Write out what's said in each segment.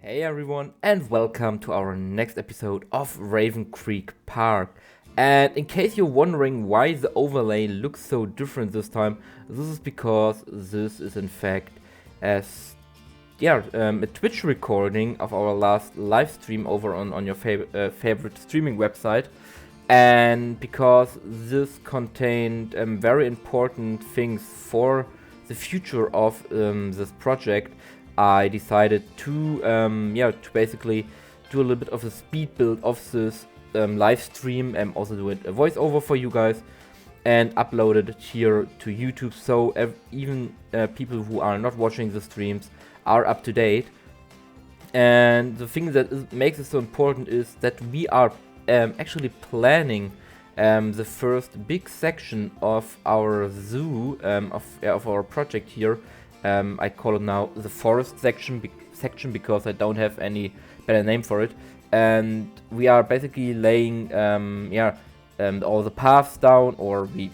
Hey everyone, and welcome to our next episode of Raven Creek Park. And in case you're wondering why the overlay looks so different this time, this is because this is in fact a Twitch recording of our last live stream over on your favorite streaming website. And because this contained very important things for the future of this project, I decided to basically do a little bit of a speed build of this live stream and also do a voiceover for you guys and upload it here to YouTube, so even people who are not watching the streams are up to date. And the thing that makes it so important is that we are actually planning the first big section of our zoo, of our project here. I call it now the forest section because I don't have any better name for it. And we are basically laying all the paths down, or we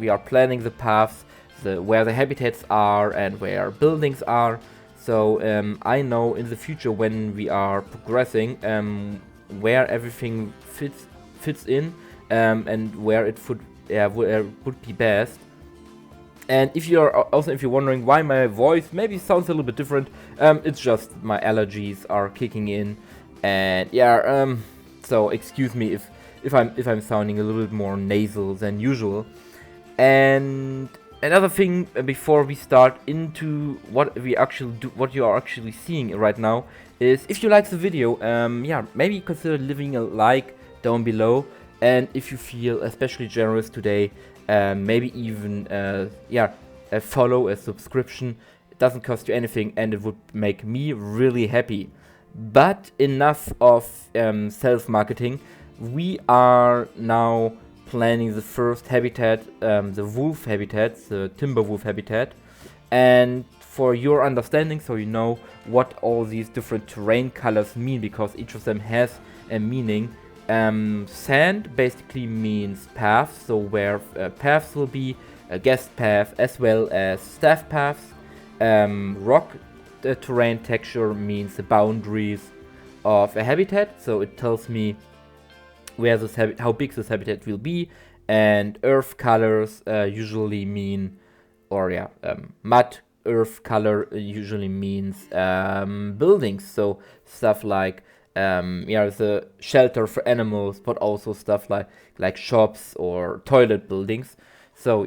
are planning the paths, where the habitats are and where buildings are. So I know in the future when we are progressing where everything fits in and where it would be best. And if you're wondering why my voice maybe sounds a little bit different, it's just my allergies are kicking in, and so excuse me if I'm sounding a little bit more nasal than usual. And another thing before we start into what you are actually seeing right now, is if you like the video, maybe consider leaving a like down below, and if you feel especially generous today, maybe even a follow, a subscription. It doesn't cost you anything and it would make me really happy. But enough of self-marketing. We are now planning the first habitat, the wolf habitat, the timber wolf habitat. And for your understanding, so you know what all these different terrain colors mean, because each of them has a meaning. Sand basically means paths, so where paths will be, a guest path as well as staff paths. Rock terrain texture means the boundaries of a habitat, so it tells me where how big this habitat will be. And earth colors usually mean, mud earth color usually means buildings, so stuff like the shelter for animals, but also stuff like shops or toilet buildings. So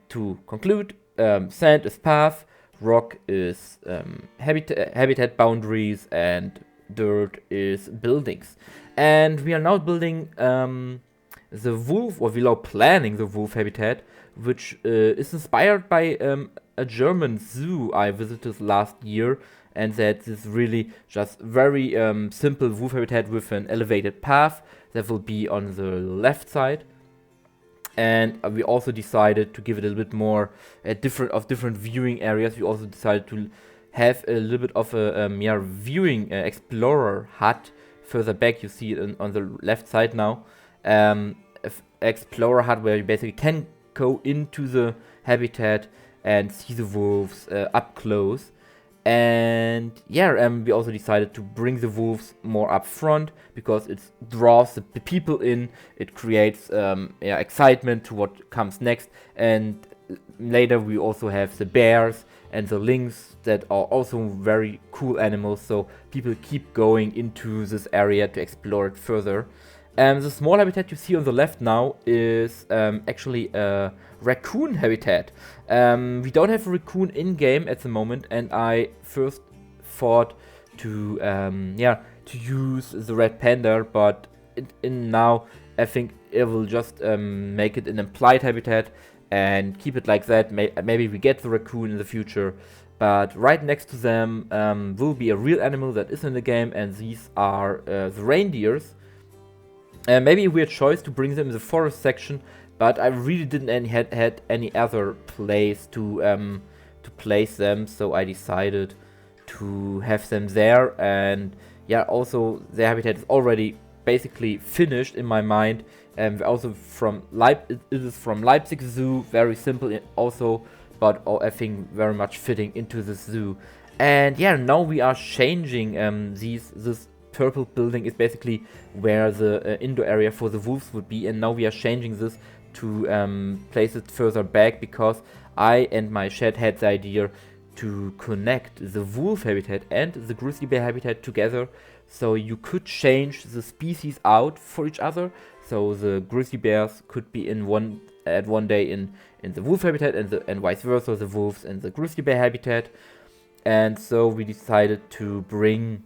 to conclude, sand is path, rock is habitat boundaries, and dirt is buildings. And we are now building the wolf, or we are planning the wolf habitat, which is inspired by a German zoo I visited last year. And that is really just very simple wolf habitat with an elevated path that will be on the left side. And we also decided to give it a little bit more different viewing areas. We also decided to have a little bit of a viewing explorer hut further back. You see it on the left side now. Explorer hut where you basically can go into the habitat and see the wolves up close. And we also decided to bring the wolves more up front because it draws the people in. It creates excitement to what comes next. And later we also have the bears and the lynx that are also very cool animals, so people keep going into this area to explore it further. The small habitat you see on the left now is actually a raccoon habitat. We don't have a raccoon in-game at the moment, and I first thought to use the red panda, but now I think it will just make it an implied habitat and keep it like that. Maybe we get the raccoon in the future, but right next to them will be a real animal that is in the game, and these are the reindeers. Maybe a weird choice to bring them in the forest section, but I really didn't had any other place to place them, so I decided to have them there. And also the habitat is already basically finished in my mind. And also it is from Leipzig Zoo, very simple also, but I think very much fitting into the zoo. And yeah, now we are changing this purple building is basically where the indoor area for the wolves would be, and now we are changing this to place it further back, because I and my chat had the idea to connect the wolf habitat and the grizzly bear habitat together, so you could change the species out for each other. So the grizzly bears could be in one day in the wolf habitat, and vice versa, the wolves in the grizzly bear habitat. And so we decided to bring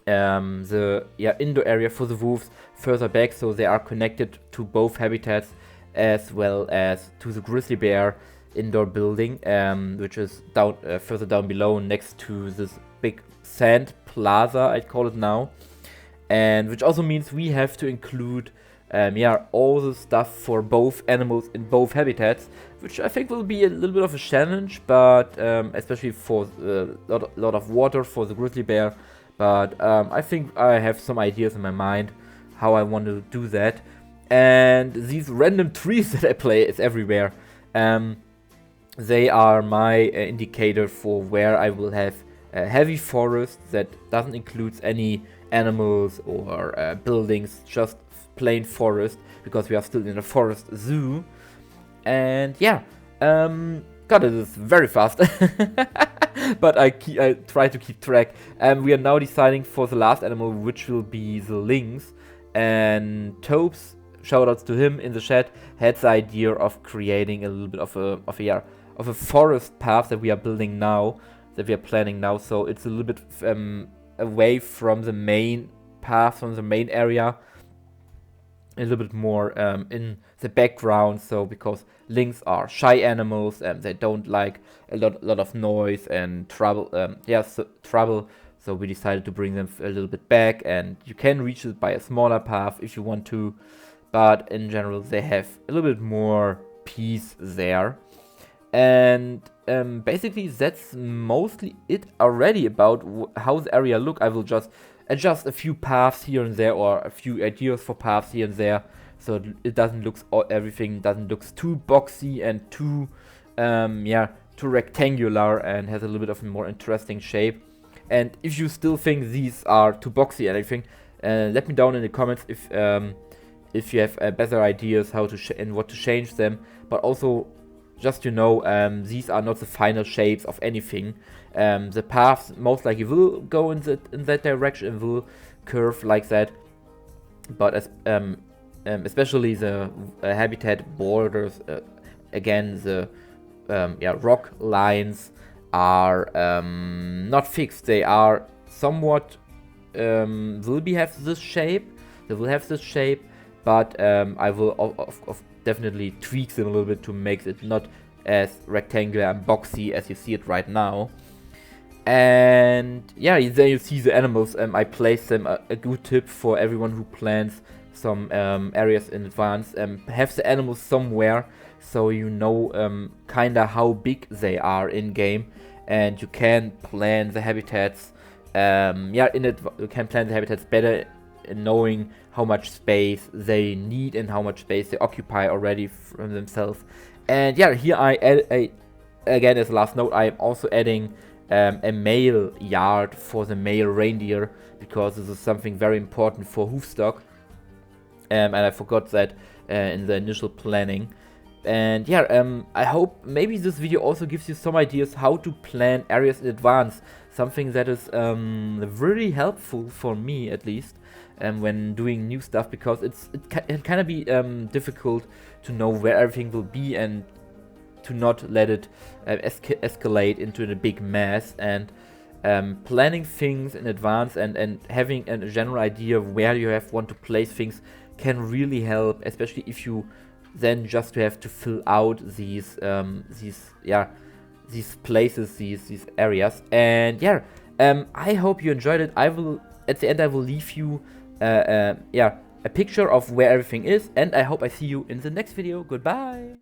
the indoor area for the wolves further back, so they are connected to both habitats, as well as to the grizzly bear indoor building, which is down further down below, next to this big sand plaza, I'd call it now. And which also means we have to include all the stuff for both animals in both habitats, which I think will be a little bit of a challenge, but especially for a lot of water for the grizzly bear. But I think I have some ideas in my mind how I want to do that. And these random trees that I place everywhere, they are my indicator for where I will have a heavy forest that doesn't include any animals or buildings, just plain forest, because we are still in a forest zoo. And yeah, God, it is very fast. But I try to keep track. We are now deciding for the last animal, which will be the lynx. And Topes, shoutouts to him in the chat, had the idea of creating a little bit of a forest path that we are building now, that we are planning now. So it's a little bit away from the main path, from the main area, a little bit more in the background. So because lynx are shy animals and they don't like a lot of noise and trouble, trouble. So we decided to bring them a little bit back, and you can reach it by a smaller path if you want to, but in general they have a little bit more peace there. And basically that's mostly it already about how the area look. I will just adjust a few paths here and there, or a few ideas for paths here and there, so it doesn't look, everything doesn't look too boxy and too too rectangular, and has a little bit of a more interesting shape. And if you still think these are too boxy and everything, let me down in the comments if you have better ideas how to and what to change them. But also, just these are not the final shapes of anything. The paths most likely will go in that direction and will curve like that. But especially the habitat borders, again, the rock lines are not fixed. They are somewhat will have this shape. They will have this shape, but I will definitely tweak them a little bit to make it not as rectangular and boxy as you see it right now. And yeah, there you see the animals. I placed them. A good tip for everyone who plans some areas in advance: have the animals somewhere, so you know kinda how big they are in game, and you can plan the habitats. You can plan the habitats better in knowing how much space they need and how much space they occupy already from themselves. And yeah, here I add again, as a last note, I am also adding a male yard for the male reindeer, because this is something very important for hoofstock. And I forgot that in the initial planning. And yeah, I hope maybe this video also gives you some ideas how to plan areas in advance. Something that is really helpful for me, at least, when doing new stuff, because it can kind of be difficult to know where everything will be and to not let it escalate into a big mess. And planning things in advance and having a general idea of where you want to place things can really help, especially if you then just have to fill out these places, these areas. And yeah, I hope you enjoyed it. At the end I will leave you a picture of where everything is, and I hope I see you in the next video. Goodbye.